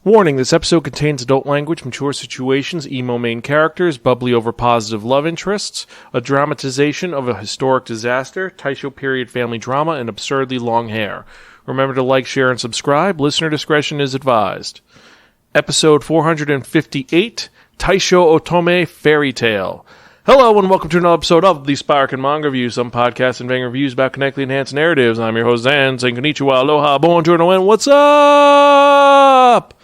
Warning, this episode contains adult language, mature situations, emo main characters, bubbly over positive love interests, a dramatization of a historic disaster, Taisho period family drama, and absurdly long hair. Remember to like, share, and subscribe. Listener discretion is advised. Episode 458, Taisho Otome Fairy Tale. Hello and welcome to another episode of the Spiraken Manga Reviews, some podcasts and reviews about connectly enhanced narratives. I'm your host Zan, saying konnichiwa, aloha, bonjour, and what's up?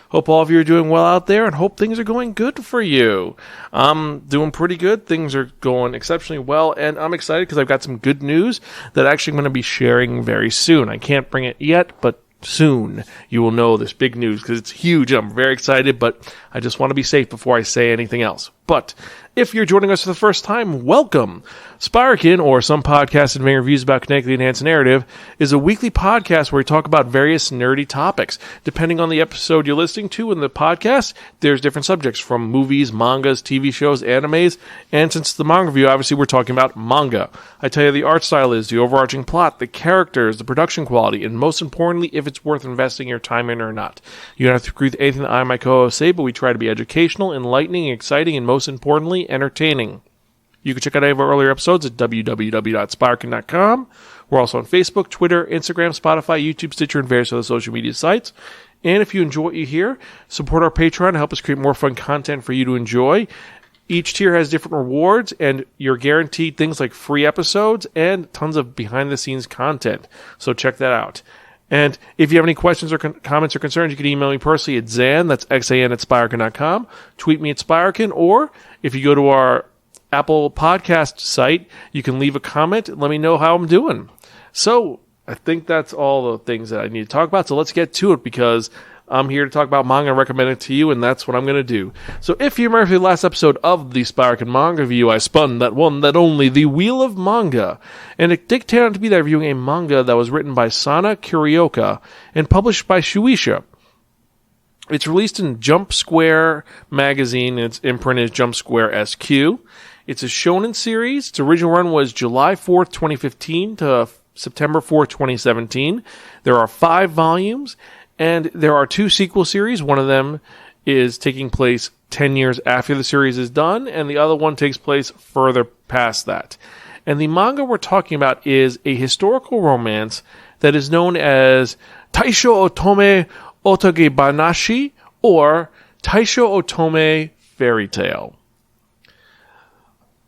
Hope all of you are doing well out there and hope things are going good for you. I'm doing pretty good. Things are going exceptionally well, and I'm excited because I've got some good news that actually I'm going to be sharing very soon. I can't bring it yet, but soon you will know this big news because it's huge. I'm very excited, but I just want to be safe before I say anything else. But if you're joining us for the first time, welcome. Spiraken, or some podcasts and reviews about connectly enhanced narrative, is a weekly podcast where we talk about various nerdy topics. Depending on the episode you're listening to in the podcast, there's different subjects from movies, mangas, TV shows, animes, and since the manga review, obviously we're talking about manga. I tell you the art style is, the overarching plot, the characters, the production quality, and most importantly, if it's worth investing your time in or not. You don't have to agree with anything that I and my co-hosts say, but we try to be educational, enlightening, exciting, and most importantly, entertaining. You can check out any of our earlier episodes at www.spiraken.com. We're also on Facebook, Twitter, Instagram, Spotify, YouTube, Stitcher, and various other social media sites. And if you enjoy what you hear, support our Patreon to help us create more fun content for you to enjoy. Each tier has different rewards, and you're guaranteed things like free episodes and tons of behind-the-scenes content. So check that out. And if you have any questions or comments or concerns, you can email me personally at Zan, that's Xan at Spiraken.com, tweet me at Spiraken, or if you go to our Apple Podcast site, you can leave a comment and let me know how I'm doing. So I think that's all the things that I need to talk about. So let's get to it because I'm here to talk about manga and recommend it to you, and that's what I'm going to do. So if you remember the last episode of the Spiraken Manga Review, I spun that one, that only, the Wheel of Manga. And it dictated on to be there reviewing a manga that was written by Sana Kirioka and published by Shueisha. It's released in Jump Square magazine, and its imprint is Jump Square SQ. It's a shonen series. Its original run was July 4th, 2015 to September 4th, 2017. There are 5 volumes, and there are 2 sequel series. One of them is taking place 10 years after the series is done, and the other one takes place further past that. And the manga we're talking about is a historical romance that is known as Taisho Otome Otogebanashi, or Taisho Otome Fairy Tale.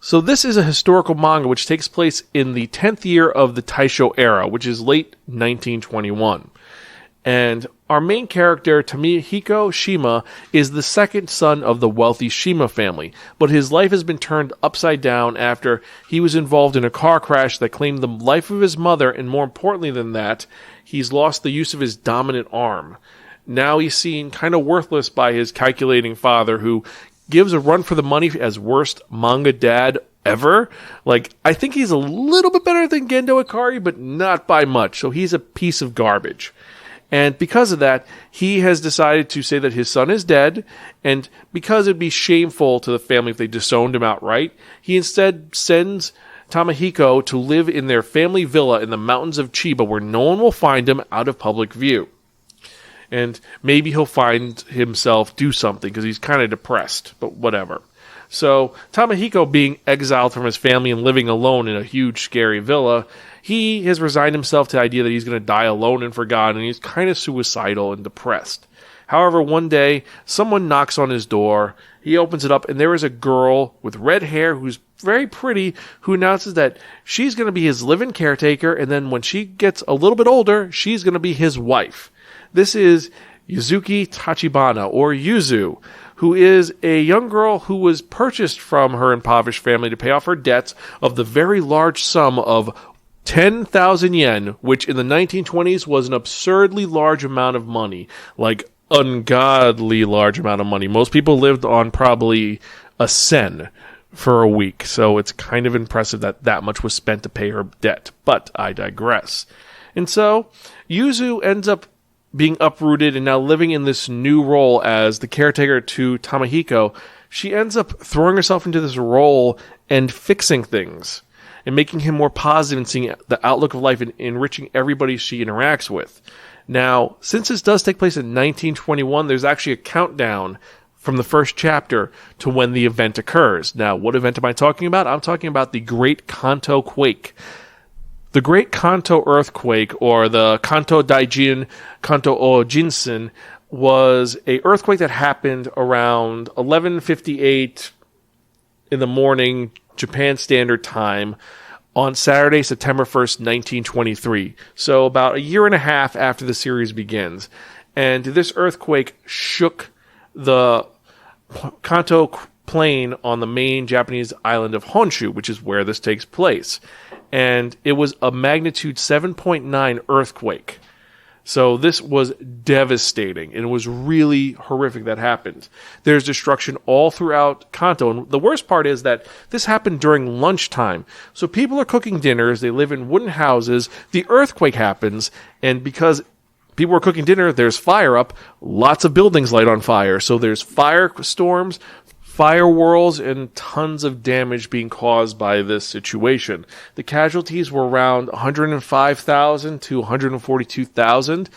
So this is a historical manga which takes place in the 10th year of the Taisho era, which is late 1921. And our main character, Tamahiko Shima, is the second son of the wealthy Shima family, but his life has been turned upside down after he was involved in a car crash that claimed the life of his mother, and more importantly than that, he's lost the use of his dominant arm. Now he's seen kind of worthless by his calculating father, who gives a run for the money as worst manga dad ever. Like, I think he's a little bit better than Gendo Ikari, but not by much, so he's a piece of garbage. And because of that, he has decided to say that his son is dead, and because it'd be shameful to the family if they disowned him outright, he instead sends Tamahiko to live in their family villa in the mountains of Chiba, where no one will find him out of public view. And maybe he'll find himself do something, because he's kind of depressed, but whatever. So, Tamahiko, being exiled from his family and living alone in a huge, scary villa, he has resigned himself to the idea that he's going to die alone and forgotten, and he's kind of suicidal and depressed. However, one day, someone knocks on his door. He opens it up, and there is a girl with red hair who's very pretty, who announces that she's going to be his live-in caretaker, and then when she gets a little bit older, she's going to be his wife. This is Yuzuki Tachibana, or Yuzu, who is a young girl who was purchased from her impoverished family to pay off her debts of the very large sum of 10,000 yen, which in the 1920s was an absurdly large amount of money. Like, ungodly large amount of money. Most people lived on probably a sen for a week, so it's kind of impressive that that much was spent to pay her debt. But I digress. And so, Yuzu ends up being uprooted and now living in this new role as the caretaker to Tamahiko. She ends up throwing herself into this role and fixing things and making him more positive and seeing the outlook of life and enriching everybody she interacts with. Now, since this does take place in 1921, there's actually a countdown from the first chapter to when the event occurs. Now, what event am I talking about? I'm talking about the Great Kanto Quake. The Great Kanto Earthquake, or the Kanto Daijin Kanto o Jinsen, was a earthquake that happened around 11:58 in the morning, Japan Standard Time, on Saturday, September 1st, 1923. So about a year and a half after the series begins. And this earthquake shook the Kanto plain on the main Japanese island of Honshu, which is where this takes place. And it was a magnitude 7.9 earthquake. So this was devastating, and it was really horrific that happened. There's destruction all throughout Kanto, and the worst part is that this happened during lunchtime. So people are cooking dinners, they live in wooden houses, the earthquake happens, and because people are cooking dinner, there's fire up, lots of buildings light on fire. So there's firestorms, fire whirls, and tons of damage being caused by this situation. The casualties were around 105,000 to 142,000.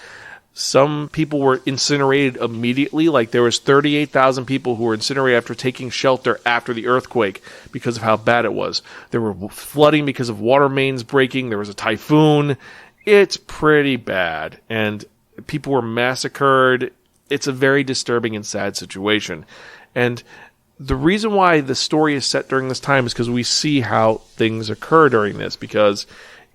Some people were incinerated immediately, like there was 38,000 people who were incinerated after taking shelter after the earthquake because of how bad it was. There were flooding because of water mains breaking. There was a typhoon. It's pretty bad, and people were massacred. It's a very disturbing and sad situation. And the reason why the story is set during this time is because we see how things occur during this, because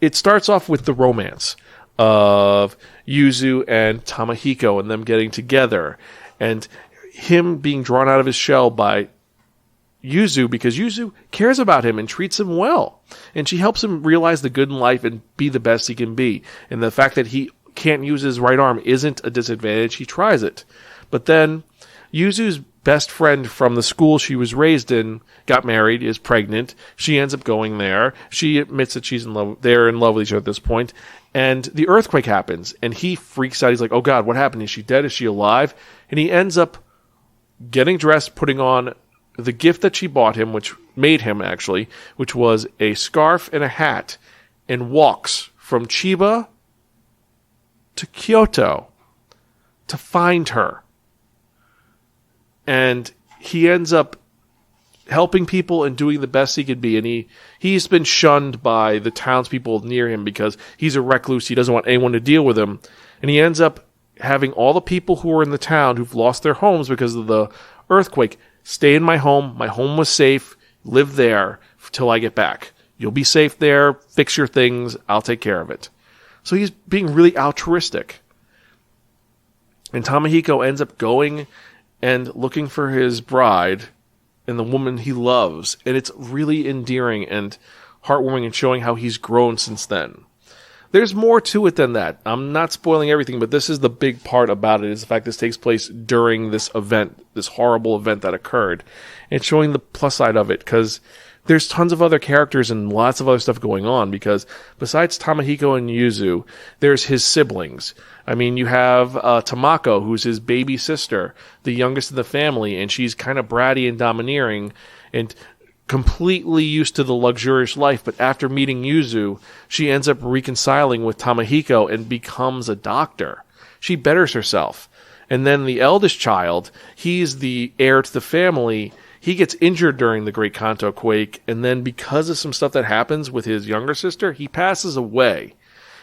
it starts off with the romance of Yuzu and Tamahiko and them getting together, and him being drawn out of his shell by Yuzu because Yuzu cares about him and treats him well, and she helps him realize the good in life and be the best he can be. And the fact that he can't use his right arm isn't a disadvantage. He tries it. But then Yuzu's best friend from the school she was raised in got married, is pregnant. She ends up going there. She admits that she's in love. They're in love with each other at this point. And the earthquake happens, and he freaks out. He's like, oh God, what happened? Is she dead? Is she alive? And he ends up getting dressed, putting on the gift that she bought him, which made him actually, which was a scarf and a hat, and walks from Chiba to Kyoto to find her. And he ends up helping people and doing the best he could be. And he's been shunned by the townspeople near him because he's a recluse. He doesn't want anyone to deal with him. And he ends up having all the people who are in the town who've lost their homes because of the earthquake stay in my home. My home was safe. Live there till I get back. You'll be safe there. Fix your things. I'll take care of it. So he's being really altruistic. And Tamahiko ends up going and looking for his bride and the woman he loves. And it's really endearing and heartwarming and showing how he's grown since then. There's more to it than that. I'm not spoiling everything, but this is the big part about it, is the fact this takes place during this event, this horrible event that occurred. And showing the plus side of it, because there's tons of other characters and lots of other stuff going on, because besides Tamahiko and Yuzu, there's his siblings. I mean, you have Tamako, who's his baby sister, the youngest in the family, and she's kind of bratty and domineering and completely used to the luxurious life. But after meeting Yuzu, she ends up reconciling with Tamahiko and becomes a doctor. She betters herself. And then the eldest child, he's the heir to the family. He gets injured during the Great Kanto Quake, and then because of some stuff that happens with his younger sister, he passes away.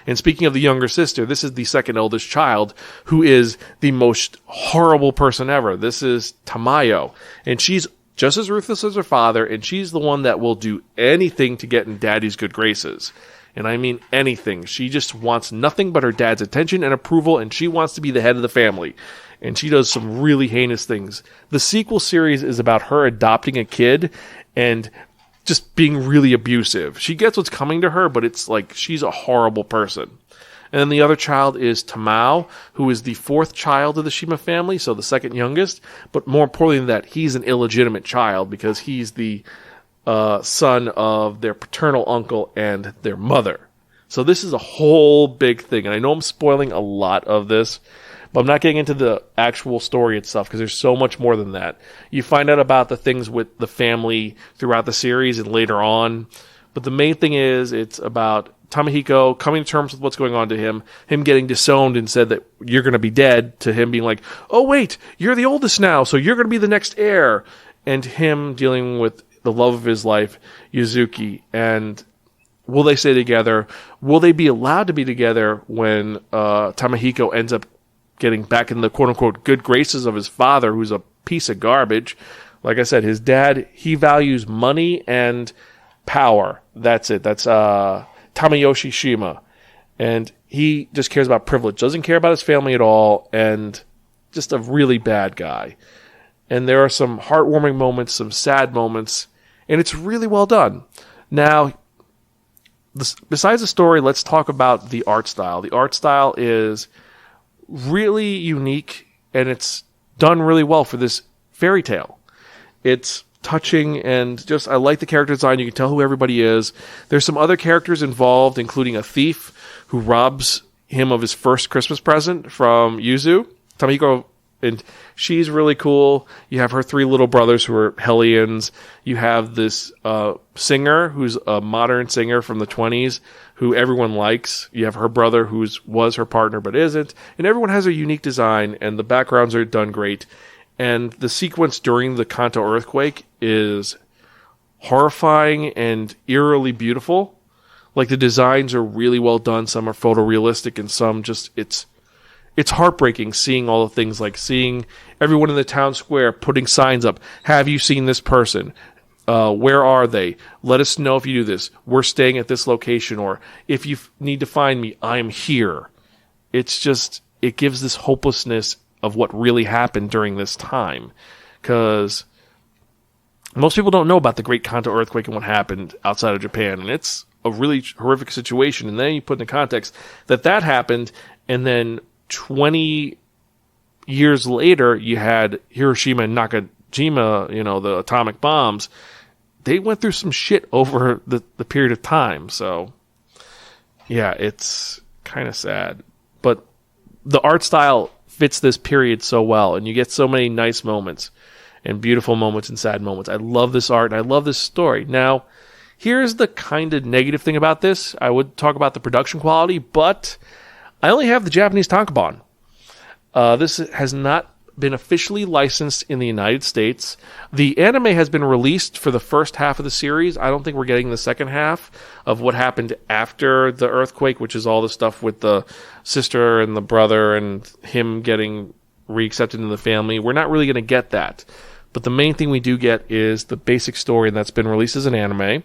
And speaking of the younger sister, this is the second eldest child, who is the most horrible person ever. This is Tamayo, and she's just as ruthless as her father, and she's the one that will do anything to get in Daddy's good graces. And I mean anything. She just wants nothing but her dad's attention and approval, and she wants to be the head of the family. And she does some really heinous things. The sequel series is about her adopting a kid and just being really abusive. She gets what's coming to her, but it's like she's a horrible person. And then the other child is Tamao, who is the fourth child of the Shima family, so the second youngest. But more importantly than that, he's an illegitimate child because he's the son of their paternal uncle and their mother. So this is a whole big thing. And I know I'm spoiling a lot of this, but I'm not getting into the actual story itself because there's so much more than that. You find out about the things with the family throughout the series and later on. But the main thing is it's about Tamahiko coming to terms with what's going on to him getting disowned and said that you're going to be dead, to him being like, oh wait, you're the oldest now, so you're going to be the next heir, and him dealing with the love of his life, Yuzuki, and will they stay together? Will they be allowed to be together when Tamahiko ends up getting back in the quote-unquote good graces of his father, who's a piece of garbage? Like I said, his dad, he values money and power. That's it. That's Tamayoshi Shima. And he just cares about privilege. Doesn't care about his family at all. And just a really bad guy. And there are some heartwarming moments, some sad moments. And it's really well done. Now, besides the story, let's talk about the art style. The art style is really unique. And it's done really well for this fairy tale. It's touching, and just I like the character design. You can tell who everybody is. There's some other characters involved, including a thief who robs him of his first Christmas present from Yuzu, Tamahiko, and she's really cool. You have her three little brothers who are Hellions. You have this singer who's a modern singer from the 20s who everyone likes. You have her brother who was her partner but isn't. And everyone has a unique design, and the backgrounds are done great. And the sequence during the Kanto earthquake is horrifying and eerily beautiful. Like, the designs are really well done. Some are photorealistic and some just, it's heartbreaking seeing all the things, like seeing everyone in the town square putting signs up. Have you seen this person? Where are they? Let us know if you do this. We're staying at this location. Or if you need to find me, I'm here. It's just, it gives this hopelessness of what really happened during this time. Because most people don't know about the Great Kanto earthquake and what happened outside of Japan. And it's a really horrific situation. And then you put in the context that happened, and then 20 years later, you had Hiroshima and Nakajima, the atomic bombs. They went through some shit over the period of time. So, yeah, it's kind of sad. But the art style fits this period so well, and you get so many nice moments and beautiful moments and sad moments. I love this art, and I love this story. Now, here's the kind of negative thing about this. I would talk about the production quality, but I only have the Japanese tankoban. This has not been officially licensed in the United States. The anime has been released for the first half of the series. I don't think we're getting the second half of what happened after the earthquake, which is all the stuff with the sister and the brother and him getting reaccepted into the family. We're not really going to get that. But the main thing we do get is the basic story, and that's been released as an anime.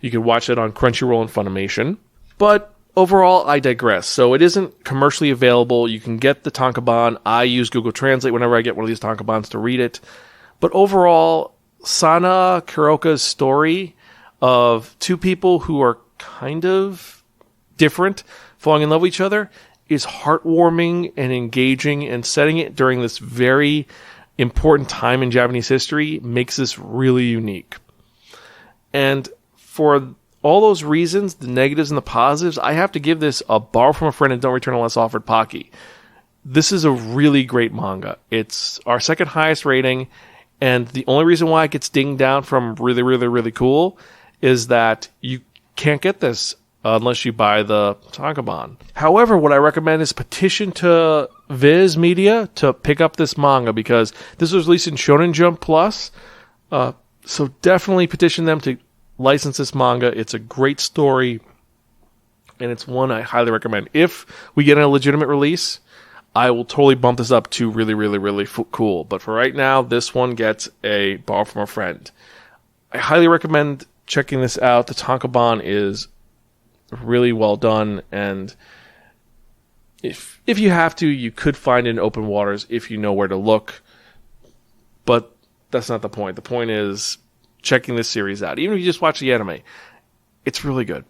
You can watch it on Crunchyroll and Funimation. But overall, I digress. So it isn't commercially available. You can get the tankoban. I use Google Translate whenever I get one of these tankobans to read it. But overall, Sana Kirioka's story of two people who are kind of different falling in love with each other is heartwarming and engaging, and setting it during this very important time in Japanese history makes this really unique. And for all those reasons, the negatives and the positives, I have to give this a borrow from a friend and don't return unless offered Pocky. This is a really great manga. It's our second highest rating, and the only reason why it gets dinged down from really, really, really cool is that you can't get this unless you buy the tankoban. However, what I recommend is petition to Viz Media to pick up this manga, because this was released in Shonen Jump Plus. So definitely petition them to license this manga. It's a great story, and it's one I highly recommend. If we get a legitimate release, I will totally bump this up to really, really, really cool. But for right now, this one gets a borrow from a friend. I highly recommend checking this out. The tankoban is really well done, and if you have to, you could find it in open waters if you know where to look. But that's not the point. The point is checking this series out. Even if you just watch the anime, it's really good.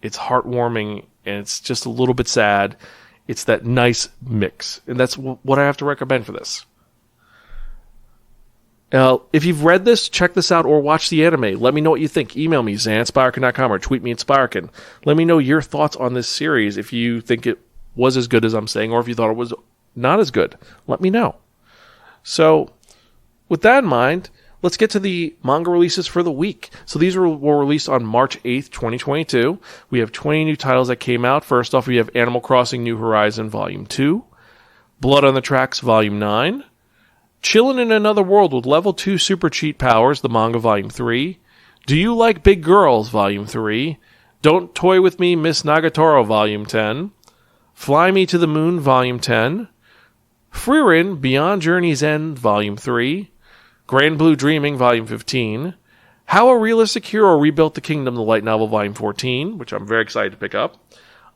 It's heartwarming, and it's just a little bit sad. It's that nice mix, and that's what I have to recommend for this. If you've read this, check this out or watch the anime. Let me know what you think. Email me, zan@spiraken.com, or tweet me at Spiraken. Let me know your thoughts on this series, if you think it was as good as I'm saying, or if you thought it was not as good. Let me know. So, with that in mind, let's get to the manga releases for the week. So these were released on March 8th, 2022. We have 20 new titles that came out. First off, we have Animal Crossing New Horizon Volume 2, Blood on the Tracks Volume 9, Chillin' in Another World with Level 2 Super Cheat Powers, the manga Volume 3, Do You Like Big Girls Volume 3, Don't Toy With Me Miss Nagatoro Volume 10, Fly Me to the Moon Volume 10, Frieren Beyond Journey's End Volume 3, Grand Blue Dreaming Volume 15, How a Realistic Hero Rebuilt the Kingdom, the light novel Volume 14, which I'm very excited to pick up,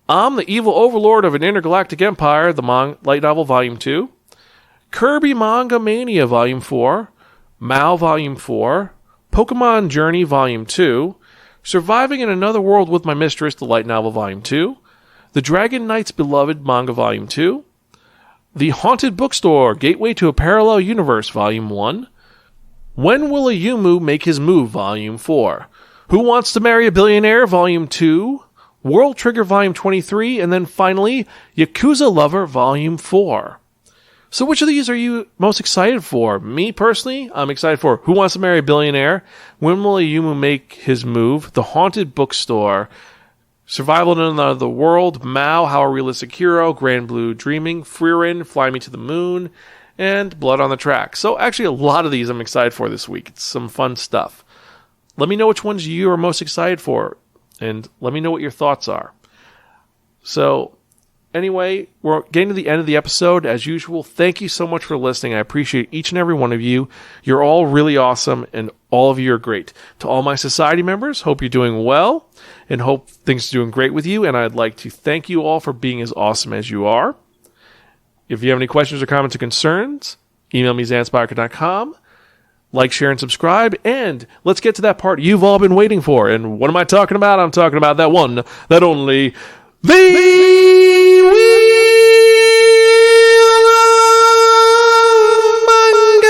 the Evil Overlord of an Intergalactic Empire, the light novel Volume 2, Kirby Manga Mania Volume 4, Mao Volume 4, Pokemon Journey Volume 2, Surviving in Another World with My Mistress, the light novel Volume 2, The Dragon Knight's Beloved Manga Volume 2, The Haunted Bookstore Gateway to a Parallel Universe Volume 1, When Will a Yumu Make His Move Volume 4, Who Wants to Marry a Billionaire Volume 2, World Trigger Volume 23, and then finally, Yakuza Lover Volume 4. So which of these are you most excited for? Me, personally, I'm excited for Who Wants to Marry a Billionaire, When Will a Yumu Make His Move, The Haunted Bookstore, Survival in Another World, Mao, How a Realistic Hero, Grand Blue Dreaming, Frieren, Fly Me to the Moon, and Blood on the Track. So actually a lot of these I'm excited for this week. It's some fun stuff. Let me know which ones you are most excited for, and let me know what your thoughts are. So anyway, we're getting to the end of the episode. As usual, thank you so much for listening. I appreciate each and every one of you. You're all really awesome, and all of you are great. To all my society members, hope you're doing well, and hope things are doing great with you, and I'd like to thank you all for being as awesome as you are. If you have any questions or comments or concerns, email me zanspiraken.com. Like, share, and subscribe, and let's get to that part you've all been waiting for. And what am I talking about? I'm talking about that one, that only, the Wheel of Manga!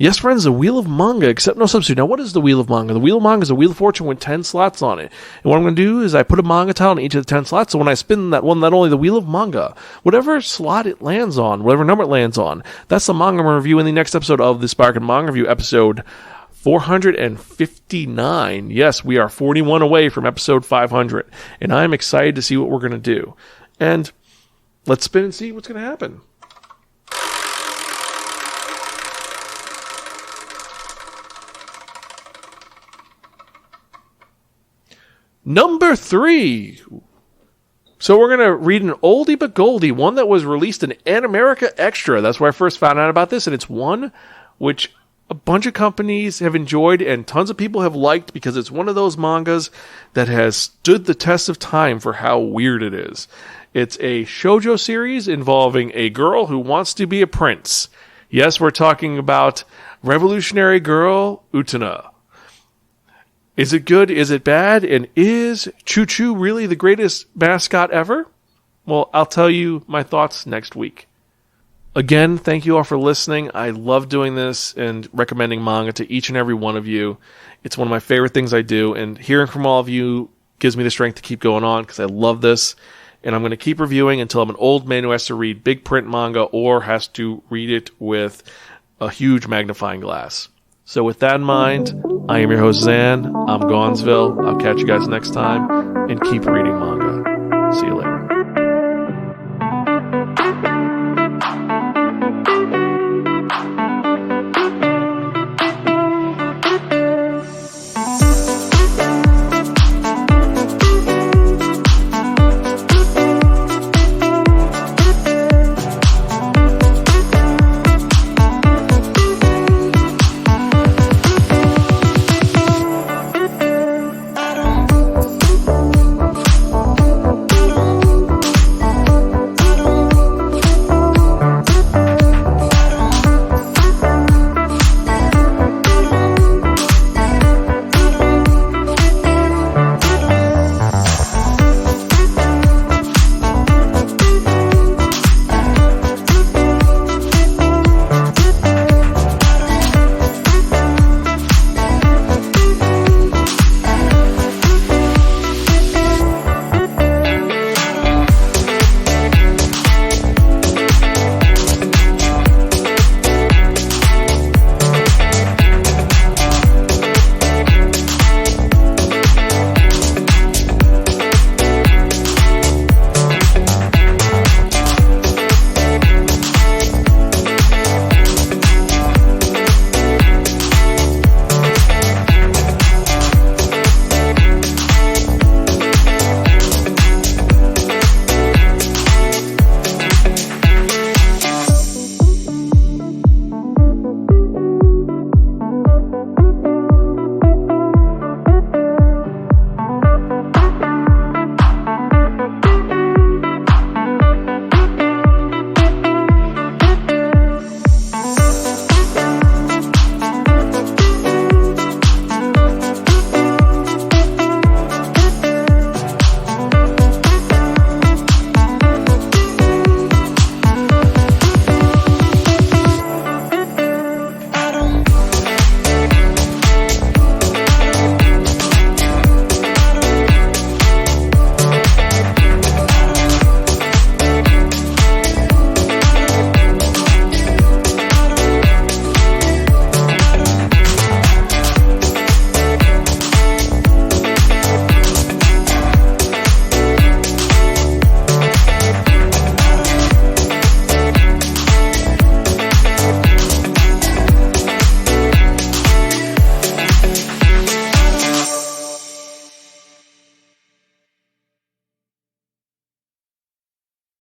Yes, friends, the Wheel of Manga, except no substitute. Now, what is the Wheel of Manga? The Wheel of Manga is a Wheel of Fortune with 10 slots on it. And what I'm going to do is I put a manga tile on each of the 10 slots, so when I spin that one, that only the Wheel of Manga, whatever slot it lands on, whatever number it lands on, that's the manga I'm going to review in the next episode of the Spiraken Manga Review, episode 459. Yes, we are 41 away from episode 500, and I'm excited to see what we're going to do. And let's spin and see what's going to happen. Number 3. So we're going to read an oldie but goldie, one that was released in Animerica Extra. That's where I first found out about this, and it's one which a bunch of companies have enjoyed and tons of people have liked because it's one of those mangas that has stood the test of time for how weird it is. It's a shoujo series involving a girl who wants to be a prince. Yes, we're talking about Revolutionary Girl Utena. Is it good? Is it bad? And is Choo Choo really the greatest mascot ever? Well, I'll tell you my thoughts next week. Again, thank you all for listening. I love doing this and recommending manga to each and every one of you. It's one of my favorite things I do, and hearing from all of you gives me the strength to keep going on because I love this. And I'm going to keep reviewing until I'm an old man who has to read big print manga or has to read it with a huge magnifying glass. So with that in mind, I am your host, Zan. I'm Gonzville. I'll catch you guys next time, and keep reading manga. See you later.